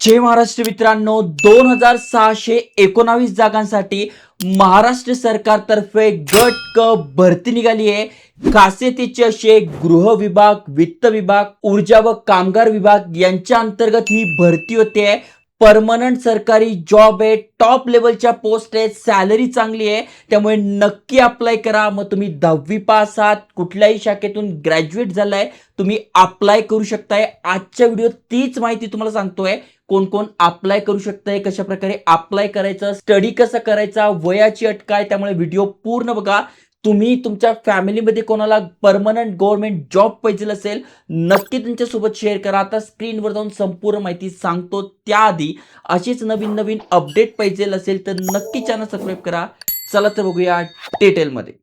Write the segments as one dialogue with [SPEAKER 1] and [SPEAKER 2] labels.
[SPEAKER 1] जय महाराष्ट्र मित्रांनो, 2619 जागांसाठी महाराष्ट्र सरकारतर्फे गट क भरती निघाली आहे. खासियतीचे असे गृह विभाग, वित्त विभाग, ऊर्जा व कामगार विभाग यांच्या अंतर्गत ही भरती होते. परमनंट सरकारी जॉब आहे, टॉप लेवलच्या पोस्ट आहेत, सॅलरी चांगली आहे. त्यामुळे नक्की अप्लाय करा. मग तुम्ही 10वी पास आहात, कुठल्याही शाखेतून ग्रॅज्युएट झालाय, तुम्ही अप्लाय करू शकताय. आजच्या व्हिडिओत तीच माहिती तुम्हाला सांगतोय. कोण कोण अप्लाय करू शकताय, कशा प्रकारे अप्लाय करायचं, स्टडी कसा करायचा, वयाची अट काय. त्यामुळे व्हिडिओ पूर्ण बघा. तुम्ही तुमच्या फॅमिलीमध्ये कोणाला परमनंट गव्हर्नमेंट जॉब पाहिजे असेल, नक्की त्यांच्यासोबत शेअर करा. आता स्क्रीनवर जाऊन संपूर्ण माहिती सांगतो. त्याआधी अशीच नवीन नवीन अपडेट पाहिजे असेल तर नक्की चॅनल सबस्क्राईब करा. चला तर बघूया डिटेलमध्ये.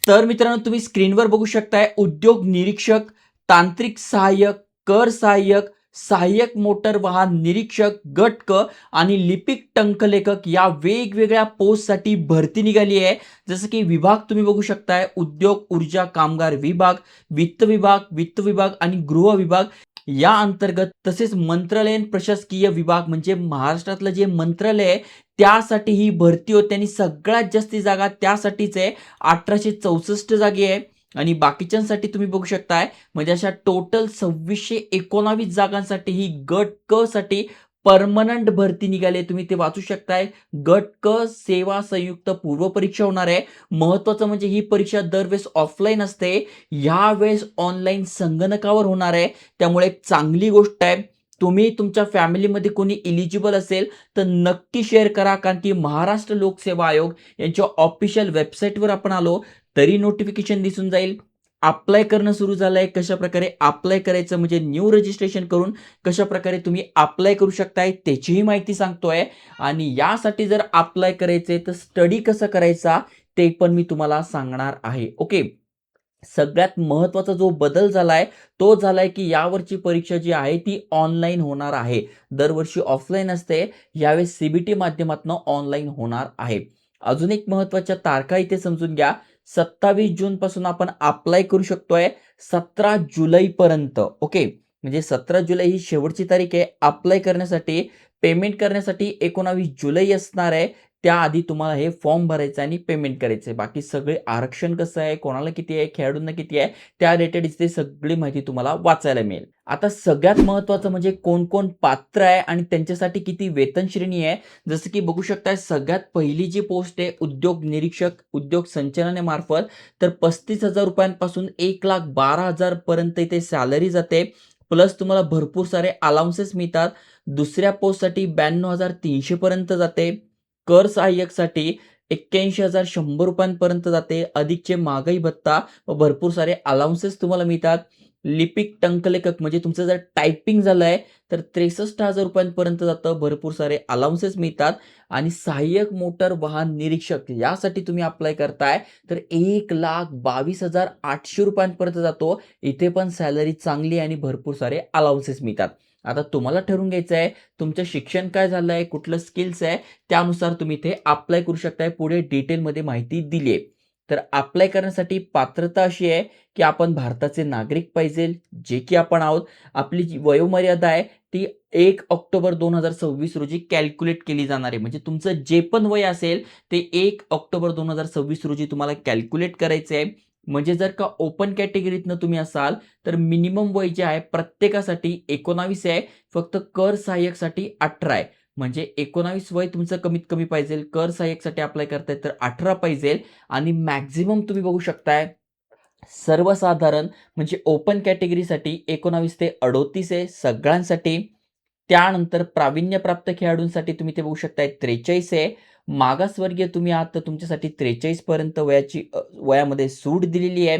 [SPEAKER 1] तर मित्रांनो, तुम्ही स्क्रीनवर बघू शकताय उद्योग निरीक्षक, तांत्रिक सहाय्यक, कर सहाय्यक, सहाय्यक मोटर वाहन निरीक्षक, गट क आणि लिपिक टंकलेखक या वेगवेगळ्या पोस्टसाठी भरती निघाली आहे. जसं की विभाग तुम्ही बघू शकताय, उद्योग, ऊर्जा, कामगार विभाग, वित्त विभाग आणि गृह विभाग या अंतर्गत. तसेच मंत्रालयीन प्रशासकीय विभाग म्हणजे महाराष्ट्रातलं जे मंत्रालय आहे त्यासाठी ही भरती होते आणि सगळ्यात जास्त जागा त्यासाठीच आहे. 1864 जागी आहे. आणि बाकीच्यांसाठी तुम्ही बघू शकताय, म्हणजे अशा टोटल 2619 जागांसाठी ही गट क साठी परमनंट भरती निघाली. तुम्ही ते वाचू शकताय. गट क सेवा संयुक्त पूर्व परीक्षा होणार आहे. महत्वाचं म्हणजे ही परीक्षा दरवेळेस ऑफलाईन असते, यावेळेस ऑनलाईन संगणकावर होणार आहे. त्यामुळे एक चांगली गोष्ट आहे. तुम्ही तुमच्या फॅमिलीमध्ये कोणी इलिजिबल असेल तर नक्की शेअर करा. कारण की महाराष्ट्र लोकसेवा आयोग यांच्या ऑफिशियल वेबसाईटवर आपण आलो तरी नोटिफिकेशन दिसून जाईल. अप्लाय करणं सुरू झालंय. कशा प्रकारे अप्लाय करायचं, म्हणजे न्यू रजिस्ट्रेशन करून कशा प्रकारे तुम्ही अप्लाय करू शकताय त्याचीही माहिती सांगतोय. आणि यासाठी जर अप्लाय करायचे तर स्टडी कसं करायचा ते पण मी तुम्हाला सांगणार आहे. ओके. सगळ्यात महत्वाचा जो बदल झालाय तो झालाय की यावरची परीक्षा जी आहे ती ऑनलाईन होणार आहे. दरवर्षी ऑफलाईन असते, यावेळेस सीबीटी माध्यमातून ऑनलाईन होणार आहे. अजून एक महत्वाच्या तारखा इथे समजून घ्या. 27 जून पासून आपण अप्लाय करू शकतोय 17 जुलै पर्यंत. ओके. म्हणजे 17 जुलै ही शेवटची तारीख आहे अप्लाय करण्यासाठी. पेमेंट करण्यासाठी 19 जुलै असणार आहे. त्याआधी तुम्हाला हे फॉर्म भरायचं आणि पेमेंट करायचं आहे. बाकी सगळे आरक्षण कसं आहे, कोणाला किती आहे, खेळाडूंना किती आहे, त्या रिलेटेड इथे सगळी माहिती तुम्हाला वाचायला मिळेल. आता सगळ्यात महत्त्वाचं म्हणजे कोण कोण पात्र आहे आणि त्यांच्यासाठी किती वेतन श्रेणी आहे. जसं की बघू शकताय, सगळ्यात पहिली जी पोस्ट आहे उद्योग निरीक्षक, उद्योग संचालनामार्फत, तर 35,000 रुपयांपासून 1,12,000 पर्यंत इथे सॅलरी जाते. प्लस तुम्हाला भरपूर सारे अलाउन्सेस मिळतात. दुसऱ्या पोस्टसाठी 92,300 पर्यंत जाते. कर सहाय्यकसाठी 81,100 रुपयांपर्यंत जाते. अधिकचे महागाई भत्ता व भरपूर सारे अलाउन्सेस तुम्हाला मिळतात. लिपिक टंकलेखक म्हणजे तुमचं जर टायपिंग झालंय तर 63,000 रुपयांपर्यंत जातं. भरपूर सारे अलाउन्सेस मिळतात. आणि सहाय्यक मोटर वाहन निरीक्षक यासाठी तुम्ही अप्लाय करताय तर 1,22,800 रुपयांपर्यंत जातो. इथे पण सॅलरी चांगली आणि भरपूर सारे अलाउन्सेस मिळतात. आता तुम्हाला ठरवून घ्यायचं आहे तुमचं शिक्षण काय झालंय, कुठलं स्किल्स आहे, त्यानुसार तुम्ही इथे अप्लाय करू शकताय. पुढे डिटेलमध्ये माहिती दिली आहे. तर अप्लाय करण्यासाठी पात्रता अशी आहे की आपण भारताचे नागरिक पाहिजे, जे की आपण आहोत. आपली जी वयोमर्यादा आहे ती 1 ऑक्टोबर 2026 रोजी कॅल्क्युलेट केली जाणार आहे. म्हणजे तुमचं जे पण वय असेल ते 1 ऑक्टोबर 2026 रोजी तुम्हाला कॅल्क्युलेट करायचं आहे. म्हणजे जर का ओपन कॅटेगरीतनं तुम्ही असाल तर मिनिमम वय जे आहे प्रत्येकासाठी 19 आहे. फक्त कर सहाय्यकसाठी 18 आहे. म्हणजे 19 वय तुमचं कमीत कमी पाहिजे. कर सहाय्यकसाठी अप्लाय करताय तर 18 पाहिजे. आणि मॅक्झिमम तुम्ही बघू शकताय, सर्वसाधारण म्हणजे ओपन कॅटेगरीसाठी 19 ते 38 आहे सगळ्यांसाठी. त्यानंतर प्रावीण्यप्राप्त खेळाडूंसाठी तुम्ही ते बघू शकताय 43 आहे. मागासवर्गीय तुम्ही आहात तर तुमच्यासाठी 43 पर्यंत वयामध्ये सूट दिलेली आहे.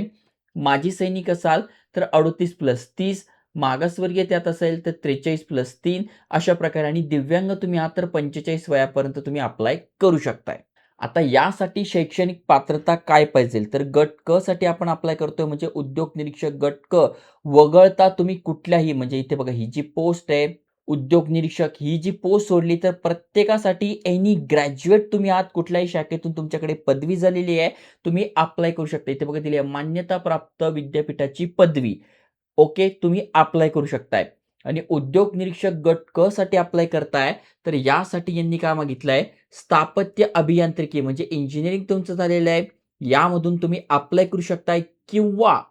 [SPEAKER 1] माजी सैनिक असाल तर 38 प्लस 30. मागासवर्गीय त्यात असेल तर 43 प्लस 3. अशा प्रकारे. आणि दिव्यांग तुम्ही आहात तर 45 वयापर्यंत तुम्ही अप्लाय करू शकताय. आता यासाठी शैक्षणिक पात्रता काय पाहिजे, तर गट क साठी आपण अप्लाय करतोय म्हणजे उद्योग निरीक्षक गट क वगळता तुम्ही कुठल्याही, म्हणजे इथे बघा ही जी पोस्ट आहे उद्योग निरीक्षक ही जी पोस्ट सोडली तर प्रत्येकासाठी एनी ग्रॅज्युएट तुम्ही आहात, कुठल्याही शाखेतून तुमच्याकडे पदवी झालेली आहे, तुम्ही अप्लाय करू शकता. इथे बघा दिली आहे मान्यताप्राप्त विद्यापीठाची पदवी. ओके, तुम्ही अप्लाय करू शकताय. आणि उद्योग निरीक्षक गट क साठी अप्लाय करताय, तर यासाठी यांनी काय मागितलंय, स्थापत्य अभियांत्रिकी म्हणजे इंजिनिअरिंग तुमचं झालेलं आहे. यामधून तुम्ही अप्लाय करू शकताय किंवा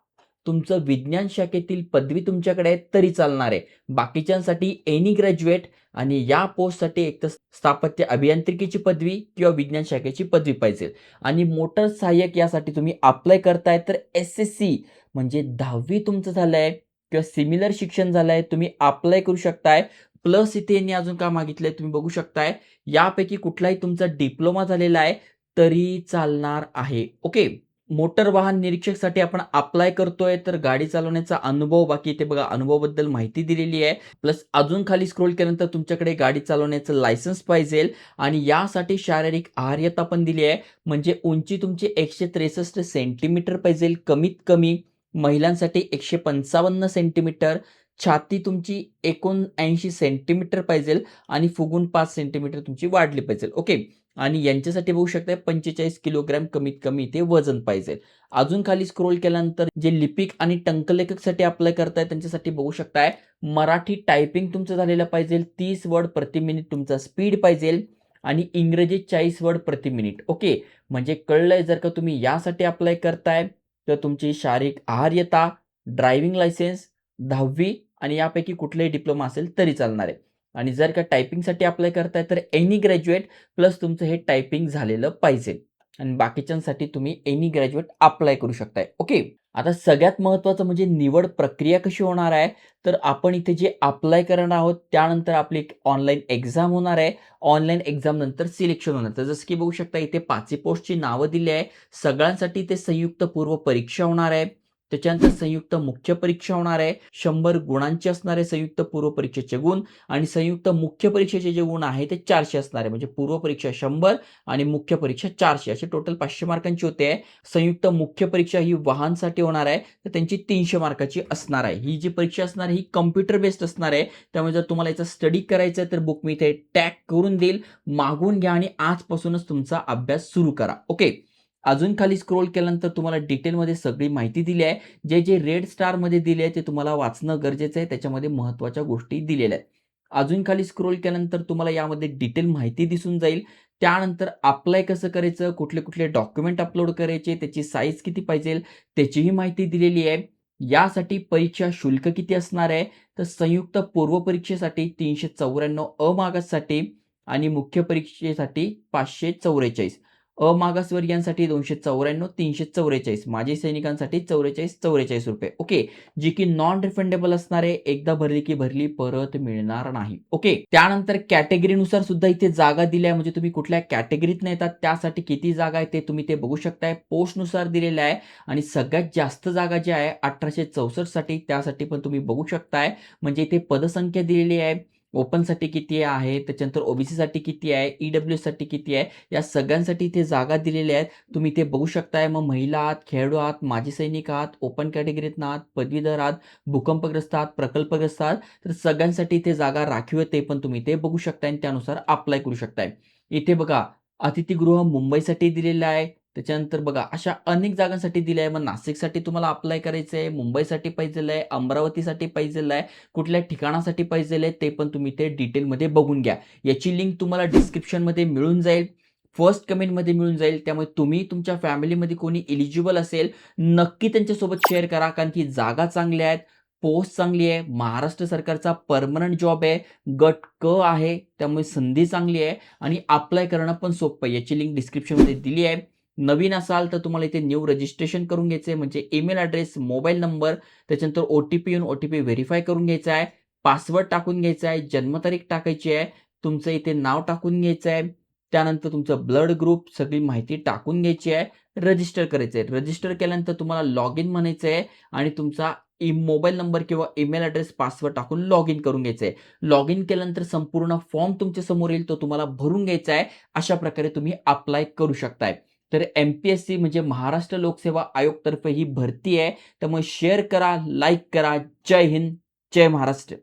[SPEAKER 1] तुमचं विज्ञान शाखेतील पदवी तुमच्याकडे आहे तरी चालणार आहे. बाकीच्यांसाठी एनी ग्रॅज्युएट आणि या पोस्टसाठी एकतर स्थापत्य अभियांत्रिकीची पदवी किंवा विज्ञान शाखेची पदवी पाहिजे. आणि मोटर सहाय्यक यासाठी तुम्ही अप्लाय करताय तर एस-एस-सी म्हणजे 10वी तुमचं झालंय किंवा सिमिलर शिक्षण झालंय, तुम्ही अप्लाय करू शकताय. प्लस इथे यांनी अजून काय मागितलंय तुम्ही बघू शकताय. यापैकी कुठलाही तुमचा डिप्लोमा झालेला आहे तरी चालणार आहे. ओके. मोटर वाहन निरीक्षकसाठी आपण अप्लाय करतोय, तर गाडी चालवण्याचा अनुभव बाकी इथे बघा अनुभवाबद्दल माहिती दिलेली आहे. प्लस अजून खाली स्क्रोल केल्यानंतर तुमच्याकडे गाडी चालवण्याचं लायसन्स पाहिजे आणि यासाठी शारीरिक आहार्यता पण दिली आहे. म्हणजे उंची तुमची 163 सेंटीमीटर पाहिजे कमीत कमी. महिलांसाठी 155 सेंटीमीटर. छाती तुमची 79 सेंटीमीटर पाहिजे आणि फुगून 5 सेंटीमीटर तुमची वाढली पाहिजे. ओके. आणि यांच्यासाठी बघू शकताय 45 किलोग्रॅम कमीत कमी इथे वजन पाहिजे. अजून खाली स्क्रोल केल्यानंतर जे लिपिक आणि टंकलेखकसाठी अप्लाय करताय त्यांच्यासाठी बघू शकताय मराठी टायपिंग तुमचं झालेलं पाहिजे. 30 वर्ड प्रति मिनिट तुमचा स्पीड पाहिजे आणि इंग्रजी 40 वर्ड प्रति मिनिट. ओके. म्हणजे कळलंय जर का तुम्ही यासाठी अप्लाय करताय तर तुमची शारीरिक आहार्यता, ड्रायव्हिंग लायसन्स, 10वी आणि यापैकी कुठलाही डिप्लोमा असेल तरी चालणार आहे. आणि जर का टायपिंगसाठी अप्लाय करताय तर एनी ग्रॅज्युएट प्लस तुमचं हे टायपिंग झालेलं पाहिजे. आणि बाकीच्यांसाठी तुम्ही एनी ग्रॅज्युएट अप्लाय करू शकताय. ओके. आता सगळ्यात महत्त्वाचं म्हणजे निवड प्रक्रिया कशी होणार आहे, तर आपण इथे जे अप्लाय करणार आहोत त्यानंतर आपली एक ऑनलाईन एक्झाम होणार आहे. ऑनलाईन एक्झाम नंतर सिलेक्शन होणार. तर जसं की बघू शकता इथे 5ही पोस्टची नावं दिली आहे. सगळ्यांसाठी इथे संयुक्त पूर्व परीक्षा होणार आहे. त्याच्यानंतर संयुक्त मुख्य परीक्षा होणार आहे. 100 गुणांचे असणारे संयुक्त पूर्व परीक्षेचे गुण आणि संयुक्त मुख्य परीक्षेचे जे गुण आहे ते 400 असणार आहे. म्हणजे पूर्व परीक्षा 100 आणि मुख्य परीक्षा 400 असे टोटल 500 मार्कांची होते. संयुक्त मुख्य परीक्षा ही वाहनसाठी होणार आहे, तर त्यांची 300 मार्काची असणार आहे. ही जी परीक्षा असणार आहे ही कॉम्प्युटर बेस्ड असणार आहे. त्यामुळे जर तुम्हाला याचा स्टडी करायचा आहे तर बुक मी इथे टॅग करून देईल. मागवून घ्या आणि आजपासूनच तुमचा अभ्यास सुरू करा. ओके. अजून खाली स्क्रोल केल्यानंतर तुम्हाला डिटेलमध्ये सगळी माहिती दिली आहे. जे रेड स्टारमध्ये दिले आहे ते तुम्हाला वाचणं गरजेचं आहे. त्याच्यामध्ये महत्त्वाच्या गोष्टी दिलेल्या आहेत. अजून खाली स्क्रोल केल्यानंतर तुम्हाला यामध्ये डिटेल माहिती दिसून जाईल. त्यानंतर अप्लाय कसं करायचं, कुठले-कुठले डॉक्युमेंट अपलोड करायचे, त्याची साईज किती पाहिजे, त्याचीही माहिती दिलेली आहे. यासाठी परीक्षा शुल्क किती असणार आहे, तर संयुक्त पूर्व परीक्षेसाठी 394 अमागाससाठी आणि मुख्य परीक्षेसाठी 544. अमागासवर्गीयांसाठी 294, 344, माजी सैनिकांसाठी 44-44 रुपये. ओके. जी की नॉन रिफंडेबल असणार आहे. एकदा भरली की भरली परत मिळणार नाही. ओके. त्यानंतर कॅटेगरीनुसार सुद्धा इथे जागा दिल्या आहे. म्हणजे तुम्ही कुठल्या कॅटेगरीतनं येतात त्यासाठी किती जागा आहे ते तुम्ही ते बघू शकताय. पोस्टनुसार दिलेलं आहे आणि सगळ्यात जास्त जागा जी आहे 1864 साठी त्यासाठी पण तुम्ही बघू शकताय. म्हणजे इथे पदसंख्या दिलेली आहे. ओपनसाठी किती आहे, त्याच्यानंतर ओबीसीसाठी किती आहे, ईडब्ल्यूएससाठी किती आहे, या सगळ्यांसाठी इथे जागा दिलेल्या आहेत. तुम्ही इथे बघू शकताय. मग महिला आहात, खेळाडू आहात, माजी सैनिक आहात, ओपन कॅटेगरीतनं आहात, पदवीधर आहात, भूकंपग्रस्त आहात, प्रकल्पग्रस्त आहात, तर सगळ्यांसाठी इथे जागा राखीव आहे ते पण तुम्ही इथे बघू शकताय आणि त्यानुसार अप्लाय करू शकताय. इथे बघा अतिथीगृह मुंबईसाठी दिलेलं आहे. त्याच्यानंतर बघा अशा अनेक जागांसाठी दिलं आहे. मग नाशिकसाठी तुम्हाला अप्लाय करायचं आहे, मुंबईसाठी पाहिजेल आहे, अमरावतीसाठी पाहिजेल आहे, कुठल्या ठिकाणासाठी पाहिजेल आहे ते पण तुम्ही ते डिटेलमध्ये बघून घ्या. याची लिंक तुम्हाला डिस्क्रिप्शनमध्ये मिळून जाईल. फर्स्ट कमेंटमध्ये मिळून जाईल. त्यामुळे तुम्ही तुमच्या फॅमिलीमध्ये कोणी एलिजिबल असेल, नक्की त्यांच्यासोबत शेअर करा. कारण की जागा चांगल्या आहेत, पोस्ट चांगली आहे, महाराष्ट्र सरकारचा पर्मनंट जॉब आहे, गट क आहे, त्यामुळे संधी चांगली आहे आणि अप्लाय करणं पण सोपं आहे. याची लिंक डिस्क्रिप्शनमध्ये दिली आहे. नवीन असाल तर तुम्हाला इथे न्यू रजिस्ट्रेशन करून घ्यायचं आहे. म्हणजे ईमेल ॲड्रेस, मोबाईल नंबर, त्याच्यानंतर ओ-टी-पी येऊन ओ-टी-पी व्हेरिफाय करून घ्यायचा आहे. पासवर्ड टाकून घ्यायचा आहे, जन्मतारीख टाकायची आहे, तुमचं इथे नाव टाकून घ्यायचं आहे. त्यानंतर तुमचं ब्लड ग्रुप सगळी माहिती टाकून घ्यायची आहे. रजिस्टर करायचं आहे. रजिस्टर केल्यानंतर तुम्हाला लॉग इन म्हणायचं आहे आणि तुमचा मोबाईल नंबर किंवा ईमेल ॲड्रेस, पासवर्ड टाकून लॉग इन करून घ्यायचं आहे. लॉग इन केल्यानंतर संपूर्ण फॉर्म तुमच्या समोर येईल, तो तुम्हाला भरून घ्यायचा आहे. अशा प्रकारे तुम्ही अप्लाय करू शकताय. तर एम-पी-एस-सी म्हणजे महाराष्ट्र लोकसेवा आयोगतर्फे ही भरती आहे. त्यामुळे शेअर करा, लाईक करा. जय हिंद, जय महाराष्ट्र.